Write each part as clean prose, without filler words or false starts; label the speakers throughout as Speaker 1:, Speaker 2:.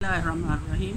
Speaker 1: Bismillahirrahmanirrahim।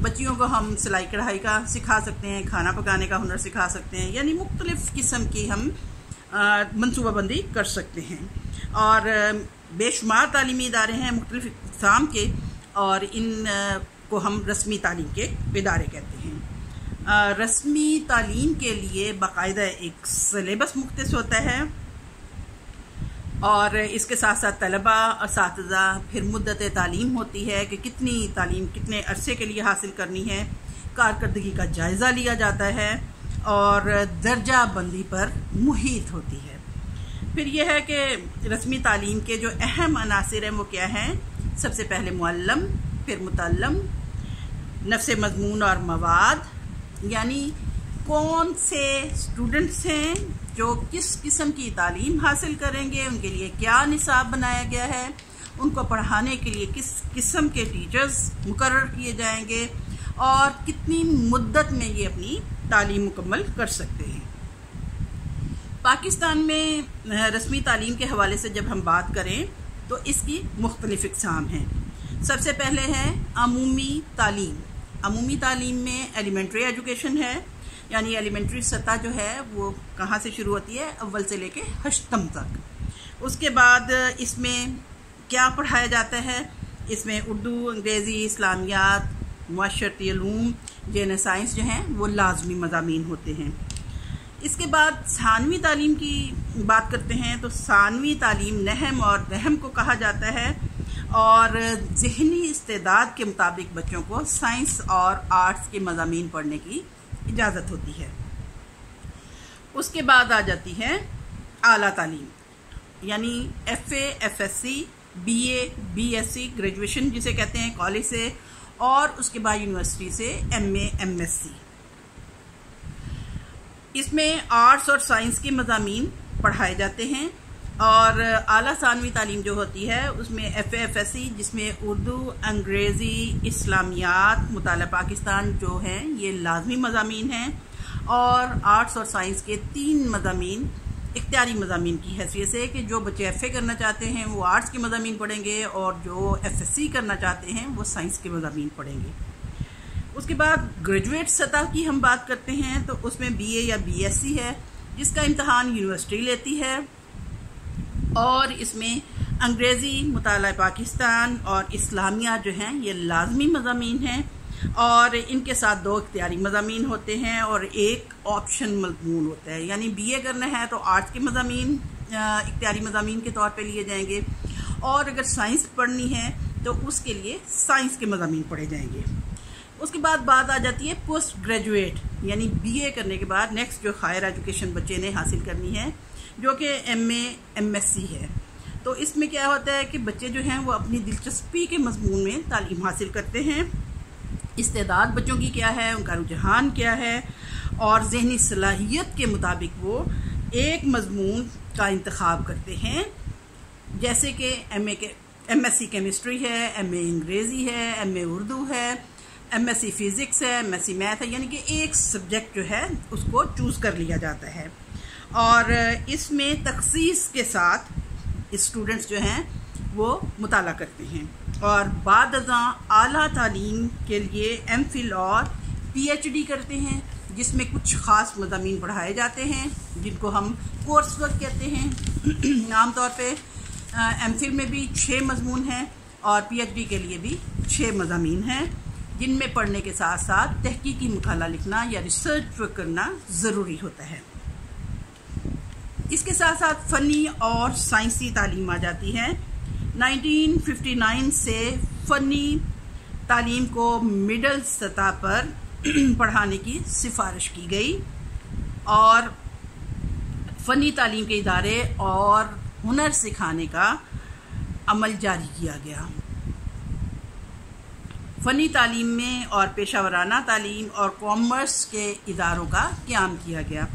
Speaker 1: بچیوں کو ہم سلائی کڑھائی کا سکھا سکتے ہیں، کھانا پکانے کا ہنر سکھا سکتے ہیں، یعنی مختلف قسم کی ہم منصوبہ بندی کر سکتے ہیں. اور بے شمار تعلیمی ادارے ہیں مختلف اقسام کے، اور ان کو ہم رسمی تعلیم کے ادارے کہتے ہیں. رسمی تعلیم کے لیے باقاعدہ ایک سلیبس مختص ہوتا ہے، اور اس کے ساتھ ساتھ طلبہ، اساتذہ، پھر مدت تعلیم ہوتی ہے کہ کتنی تعلیم کتنے عرصے کے لیے حاصل کرنی ہے، کارکردگی کا جائزہ لیا جاتا ہے، اور درجہ بندی پر محیط ہوتی ہے. پھر یہ ہے کہ رسمی تعلیم کے جو اہم عناصر ہیں وہ کیا ہیں؟ سب سے پہلے معلم، پھر متعلم، نفس مضمون اور مواد، یعنی کون سے اسٹوڈنٹس ہیں جو کس قسم کی تعلیم حاصل کریں گے، ان کے لیے کیا نصاب بنایا گیا ہے، ان کو پڑھانے کے لیے کس قسم کے ٹیچرز مقرر کیے جائیں گے، اور کتنی مدت میں یہ اپنی تعلیم مکمل کر سکتے ہیں. پاکستان میں رسمی تعلیم کے حوالے سے جب ہم بات کریں تو اس کی مختلف اقسام ہیں. سب سے پہلے ہے عمومی تعلیم. عمومی تعلیم میں ایلیمنٹری ایجوکیشن ہے، یعنی ایلیمنٹری سطح جو ہے وہ کہاں سے شروع ہوتی ہے؟ اول سے لے کے ہشتم تک. اس کے بعد اس میں کیا پڑھایا جاتا ہے؟ اس میں اردو، انگریزی، اسلامیات، معاشرتی علوم، جین سائنس جو ہیں وہ لازمی مضامین ہوتے ہیں. اس کے بعد ثانوی تعلیم کی بات کرتے ہیں تو ثانوی تعلیم نہم اور رحم کو کہا جاتا ہے، اور ذہنی استعداد کے مطابق بچوں کو سائنس اور آرٹس کے مضامین پڑھنے کی اجازت ہوتی ہے. اس کے بعد آ جاتی ہے اعلیٰ تعلیم، یعنی F A, F S C, B A, B S C graduation جسے کہتے ہیں کالج سے، اور اس کے بعد یونیورسٹی سے ایم اے، ایم ایس سی. اس میں آرٹس اور سائنس کے مضامین پڑھائے جاتے ہیں. اور اعلیٰ ثانوی تعلیم جو ہوتی ہے اس میں F A, F S C, جس میں اردو، انگریزی، اسلامیات، مطالعہ پاکستان جو ہیں یہ لازمی مضامین ہیں، اور آرٹس اور سائنس کے 3 مضامین اختیاری مضامین کی حیثیت سے کہ جو بچے ایف اے کرنا چاہتے ہیں وہ آرٹس کے مضامین پڑھیں گے، اور جو ایف ایس سی کرنا چاہتے ہیں وہ سائنس کے مضامین پڑھیں گے. اس کے بعد گریجویٹ سطح کی ہم بات کرتے ہیں تو اس میں بی اے یا بی ایس سی ہے، جس کا امتحان یونیورسٹی لیتی ہے، اور اس میں انگریزی، مطالعہ پاکستان اور اسلامیہ جو ہیں یہ لازمی مضامین ہیں، اور ان کے ساتھ 2 اختیاری مضامین ہوتے ہیں اور ایک آپشن مضمون ہوتا ہے. یعنی بی اے کرنا ہے تو آرٹس کے مضامین اختیاری مضامین کے طور پہ لیے جائیں گے، اور اگر سائنس پڑھنی ہے تو اس کے لیے سائنس کے مضامین پڑھے جائیں گے. اس کے بعد بات آ جاتی ہے پوسٹ گریجویٹ، یعنی بی اے کرنے کے بعد نیکسٹ جو ہائر ایجوکیشن بچے نے حاصل کرنی ہے، جو کہ ایم اے، ایم ایس سی ہے. تو اس میں کیا ہوتا ہے کہ بچے جو ہیں وہ اپنی دلچسپی کے مضمون میں تعلیم حاصل کرتے ہیں. استعداد بچوں کی کیا ہے، ان کا رجحان کیا ہے، اور ذہنی صلاحیت کے مطابق وہ ایک مضمون کا انتخاب کرتے ہیں. جیسے کہ ایم ایس سی کیمسٹری ہے، ایم اے انگریزی ہے، ایم اے اردو ہے، ایم ایس سی فزکس ہے، ایم ایس سی میتھ ہے، یعنی کہ ایک سبجیکٹ جو ہے اس کو چوز کر لیا جاتا ہے. اور اس میں تخصیص کے ساتھ اسٹوڈنٹس جو ہیں وہ مطالعہ کرتے ہیں، اور بعد ازاں اعلیٰ تعلیم کے لیے ایم فل اور پی ایچ ڈی کرتے ہیں، جس میں کچھ خاص مضامین پڑھائے جاتے ہیں جن کو ہم کورس ورک کہتے ہیں. عام طور پہ ایم فل میں بھی 6 مضمون ہیں، اور پی ایچ ڈی کے لیے بھی 6 مضامین ہیں، جن میں پڑھنے کے ساتھ ساتھ تحقیقی مقالہ لکھنا یا ریسرچ ورک کرنا ضروری ہوتا ہے. اس کے ساتھ ساتھ فنی اور سائنسی تعلیم آ جاتی ہے. 1959 سے فنی تعلیم کو مڈل سطح پر پڑھانے کی سفارش کی گئی، اور فنی تعلیم کے ادارے اور ہنر سکھانے کا عمل جاری کیا گیا. فنی تعلیم میں اور پیشہ ورانہ تعلیم اور کامرس کے اداروں کا قیام کیا گیا.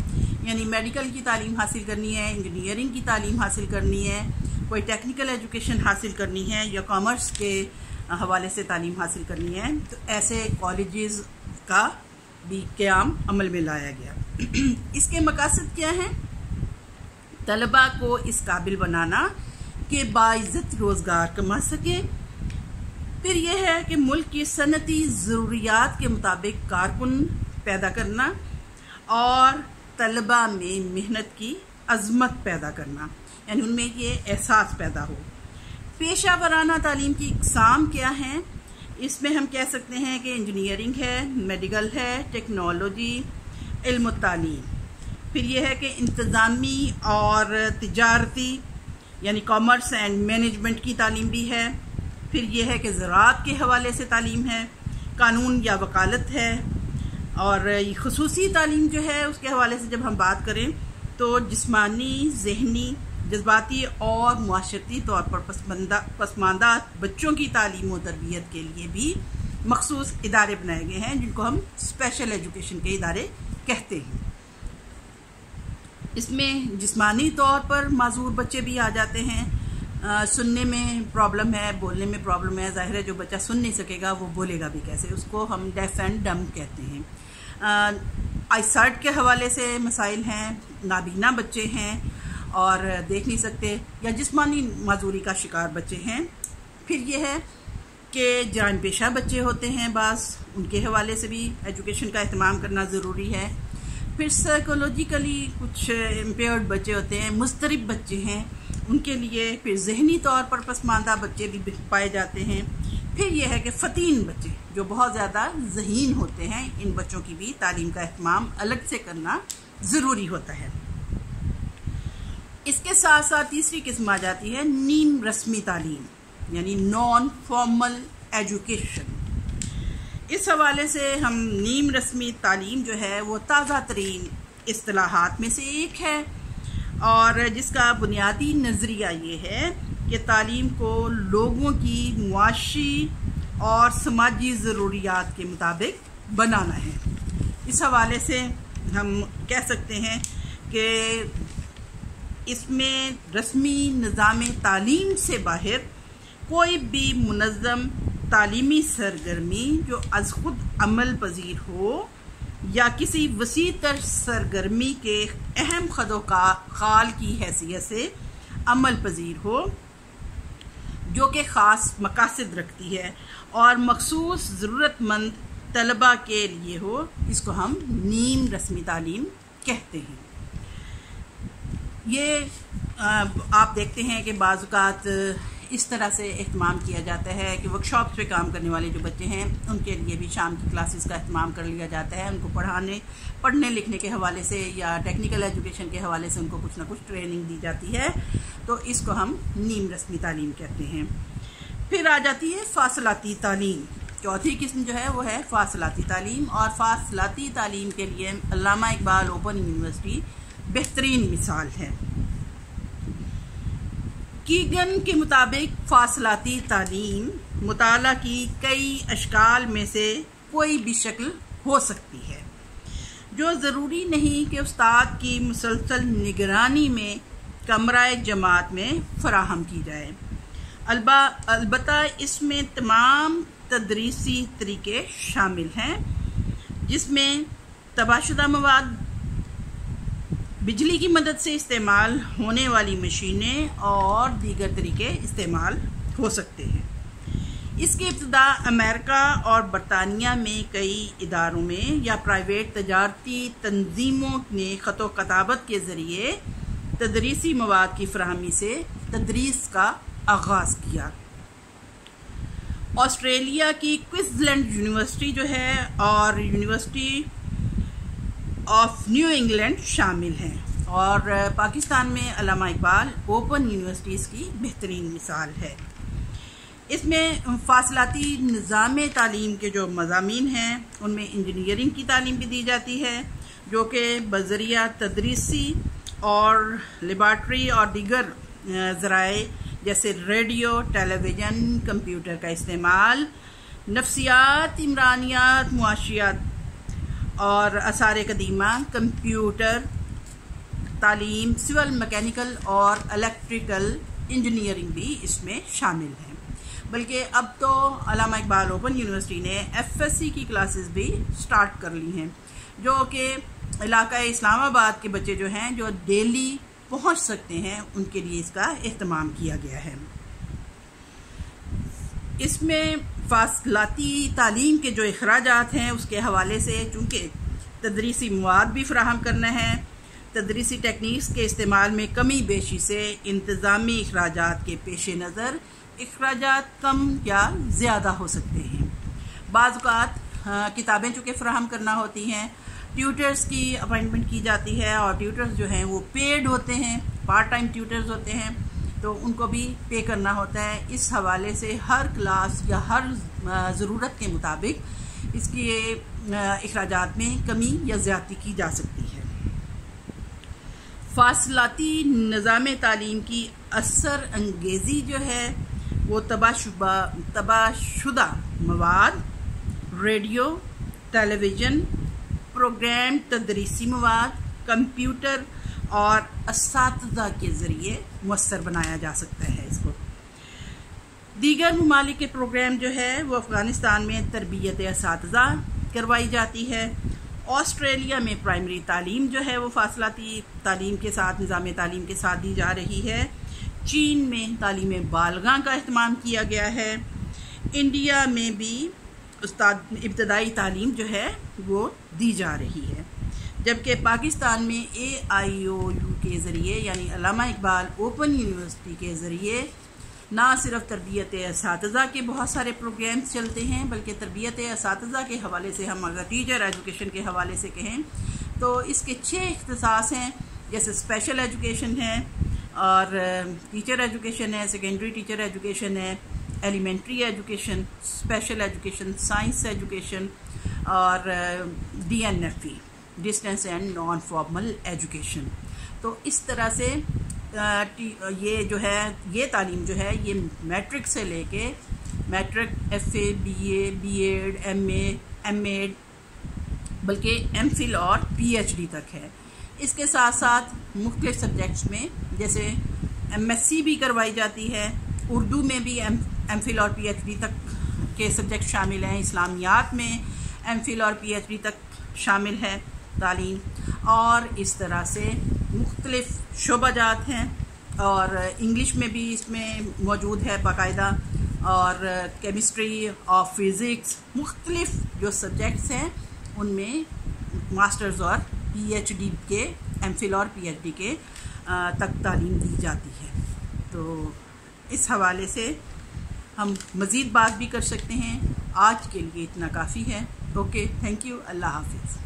Speaker 1: یعنی میڈیکل کی تعلیم حاصل کرنی ہے، انجینئرنگ کی تعلیم حاصل کرنی ہے، کوئی ٹیکنیکل ایجوکیشن حاصل کرنی ہے، یا کامرس کے حوالے سے تعلیم حاصل کرنی ہے، تو ایسے کالجز کا بھی قیام عمل میں لایا گیا. اس کے مقاصد کیا ہیں؟ طلباء کو اس قابل بنانا کہ باعزت روزگار کما سکیں، پھر یہ ہے کہ ملک کی صنعتی ضروریات کے مطابق کارکن پیدا کرنا اور طلباء میں محنت کی عظمت پیدا کرنا، یعنی ان میں یہ احساس پیدا ہو۔ پیشہ ورانہ تعلیم کی اقسام کیا ہیں؟ اس میں ہم کہہ سکتے ہیں کہ انجینئرنگ ہے، میڈیکل ہے، ٹیکنالوجی، علم و تعلیم۔ پھر یہ ہے کہ انتظامی اور تجارتی یعنی کامرس اینڈ مینجمنٹ کی تعلیم بھی ہے۔ پھر یہ ہے کہ زراعت کے حوالے سے تعلیم ہے، قانون یا وکالت ہے، اور خصوصی تعلیم جو ہے اس کے حوالے سے جب ہم بات کریں تو جسمانی، ذہنی، جذباتی اور معاشرتی طور پر پسماندہ بچوں کی تعلیم و تربیت کے لیے بھی مخصوص ادارے بنائے گئے ہیں، جن کو ہم اسپیشل ایجوکیشن کے ادارے کہتے ہیں۔ اس میں جسمانی طور پر معذور بچے بھی آ جاتے ہیں، سننے میں پرابلم ہے، بولنے میں پرابلم ہے، ظاہر ہے جو بچہ سن نہیں سکے گا وہ بولے گا بھی کیسے، اس کو ہم ڈیف اینڈ ڈم کہتے ہیں۔ آئی سائٹ کے حوالے سے مسائل ہیں، نابینا بچے ہیں اور دیکھ نہیں سکتے، یا جسمانی معذوری کا شکار بچے ہیں۔ پھر یہ ہے کہ جرائم پیشہ بچے ہوتے ہیں بعض، ان کے حوالے سے بھی ایجوکیشن کا اہتمام کرنا ضروری ہے۔ پھر سائیکولوجیکلی کچھ امپیئرڈ بچے ہوتے ہیں، مضطرب بچے ہیں، ان کے لیے پھر ذہنی طور پر پسماندہ بچے بھی پائے جاتے ہیں۔ پھر یہ ہے کہ فتین بچے جو بہت زیادہ ذہین ہوتے ہیں، ان بچوں کی بھی تعلیم کا اہتمام الگ سے کرنا ضروری ہوتا ہے۔ اس کے ساتھ ساتھ تیسری قسم آ جاتی ہے نیم رسمی تعلیم، یعنی نان فارمل ایجوکیشن۔ اس حوالے سے ہم نیم رسمی تعلیم جو ہے وہ تازہ ترین اصطلاحات میں سے ایک ہے، اور جس کا بنیادی نظریہ یہ ہے کہ تعلیم کو لوگوں کی معاشی اور سماجی ضروریات کے مطابق بنانا ہے۔ اس حوالے سے ہم کہہ سکتے ہیں کہ اس میں رسمی نظام تعلیم سے باہر کوئی بھی منظم تعلیمی سرگرمی جو از خود عمل پذیر ہو یا کسی وسیع تر سرگرمی کے اہم خد و خال کی حیثیت سے عمل پذیر ہو، جو کہ خاص مقاصد رکھتی ہے اور مخصوص ضرورت مند طلباء کے لیے ہو، اس کو ہم نیم رسمی تعلیم کہتے ہیں۔ یہ آپ دیکھتے ہیں کہ بعض اوقات اس طرح سے اہتمام کیا جاتا ہے کہ ورکشاپس پہ کام کرنے والے جو بچے ہیں ان کے لیے بھی شام کی کلاسز کا اہتمام کر لیا جاتا ہے، ان کو پڑھنے لکھنے کے حوالے سے یا ٹیکنیکل ایجوکیشن کے حوالے سے ان کو کچھ نہ کچھ ٹریننگ دی جاتی ہے، تو اس کو ہم نیم رسمی تعلیم کہتے ہیں۔ پھر آ جاتی ہے فاصلاتی تعلیم۔ چوتھی قسم جو ہے وہ ہے فاصلاتی تعلیم، اور فاصلاتی تعلیم کے لیے علامہ اقبال اوپن یونیورسٹی بہترین مثال ہے۔ کیگن کے مطابق فاصلاتی تعلیم مطالعہ کی کئی اشکال میں سے کوئی بھی شکل ہو سکتی ہے، جو ضروری نہیں کہ استاد کی مسلسل نگرانی میں کمرہ جماعت میں فراہم کی جائے۔ البتہ اس میں تمام تدریسی طریقے شامل ہیں، جس میں تباہ شدہ مواد، بجلی کی مدد سے استعمال ہونے والی مشینیں اور دیگر طریقے استعمال ہو سکتے ہیں۔ اس کی ابتدا امریکہ اور برطانیہ میں کئی اداروں میں یا پرائیویٹ تجارتی تنظیموں نے خط و کتابت کے ذریعے تدریسی مواد کی فراہمی سے تدریس کا آغاز کیا۔ آسٹریلیا کی کوئنزلینڈ یونیورسٹی جو ہے اور یونیورسٹی آف نیو انگلینڈ شامل ہیں، اور پاکستان میں علامہ اقبال اوپن یونیورسٹیز کی بہترین مثال ہے۔ اس میں فاصلاتی نظام تعلیم کے جو مضامین ہیں ان میں انجینئرنگ کی تعلیم بھی دی جاتی ہے، جو کہ بذریعہ تدریسی اور لیبارٹری اور دیگر ذرائع جیسے ریڈیو، ٹیلی ویژن، کمپیوٹر کا استعمال، نفسیات، عمرانیات، معاشیات اور آثار قدیمہ، کمپیوٹر تعلیم، سول میکینیکل اور الیکٹریکل انجینئرنگ بھی اس میں شامل ہیں۔ بلکہ اب تو علامہ اقبال اوپن یونیورسٹی نے FSc کی کلاسز بھی سٹارٹ کر لی ہیں، جو کہ علاقہ اسلام آباد کے بچے جو ہیں جو ڈیلی پہنچ سکتے ہیں ان کے لیے اس کا اہتمام کیا گیا ہے۔ اس میں فاصلاتی تعلیم کے جو اخراجات ہیں اس کے حوالے سے، چونکہ تدریسی مواد بھی فراہم کرنا ہے، تدریسی ٹیکنیکس کے استعمال میں کمی بیشی سے انتظامی اخراجات کے پیش نظر اخراجات کم یا زیادہ ہو سکتے ہیں۔ بعض اوقات کتابیں چونکہ فراہم کرنا ہوتی ہیں، ٹیوٹرز کی اپائنٹمنٹ کی جاتی ہے، اور ٹیوٹرز جو ہیں وہ پیڈ ہوتے ہیں، پارٹ ٹائم ٹیوٹرز ہوتے ہیں، تو ان کو بھی پے کرنا ہوتا ہے۔ اس حوالے سے ہر کلاس یا ہر ضرورت کے مطابق اس کے اخراجات میں کمی یا زیادتی کی جا سکتی ہے۔ فاصلاتی نظام تعلیم کی اثر انگیزی جو ہے وہ تباہ شدہ مواد، ریڈیو، ٹیلی ویژن پروگرام، تدریسی مواد، کمپیوٹر اور اساتذہ کے ذریعے مؤثر بنایا جا سکتا ہے اس کو۔ دیگر ممالک کے پروگرام جو ہے وہ افغانستان میں تربیت اساتذہ کروائی جاتی ہے۔ آسٹریلیا میں پرائمری تعلیم جو ہے وہ فاصلاتی تعلیم کے ساتھ، نظام تعلیم کے ساتھ دی جا رہی ہے۔ چین میں تعلیم بالغاں کا اہتمام کیا گیا ہے۔ انڈیا میں بھی ابتدائی تعلیم جو ہے وہ دی جا رہی ہے، جبکہ پاکستان میں AIOU کے ذریعے، یعنی علامہ اقبال اوپن یونیورسٹی کے ذریعے، نہ صرف تربیت اساتذہ کے بہت سارے پروگرامز چلتے ہیں، بلکہ تربیت اساتذہ کے حوالے سے ہم اگر ٹیچر ایجوکیشن کے حوالے سے کہیں تو اس کے 6 اختصاص ہیں، جیسے اسپیشل ایجوکیشن ہے، اور ٹیچر ایجوکیشن ہے، سیکنڈری ٹیچر ایجوکیشن ہے، elementary education, special education, science education, اور DNFE distance and non formal education. تو اس طرح سے یہ جو ہے، یہ تعلیم جو ہے یہ میٹرک سے لے کے matric, FA، BA، BEd، MA، MEd، بلکہ MPhil اور PhD تک ہے۔ اس کے ساتھ ساتھ مختلف سبجیکٹس میں جیسے MSc بھی کروائی جاتی ہے، اردو میں بھی MPhil اور PhD تک کے سبجیکٹ شامل ہیں، اسلامیات میں MPhil اور PhD تک شامل ہے تعلیم، اور اس طرح سے مختلف شعبہ جات ہیں، اور انگلش میں بھی اس میں موجود ہے باقاعدہ، اور کیمسٹری اور فزکس، مختلف جو سبجیکٹس ہیں ان میں ماسٹرز اور PhD کے، MPhil اور PhD کے تک تعلیم دی جاتی ہے۔ تو اس حوالے سے ہم مزید بات بھی کر سکتے ہیں، آج کے لیے اتنا کافی ہے۔ اوکے، تھینک یو، اللہ حافظ۔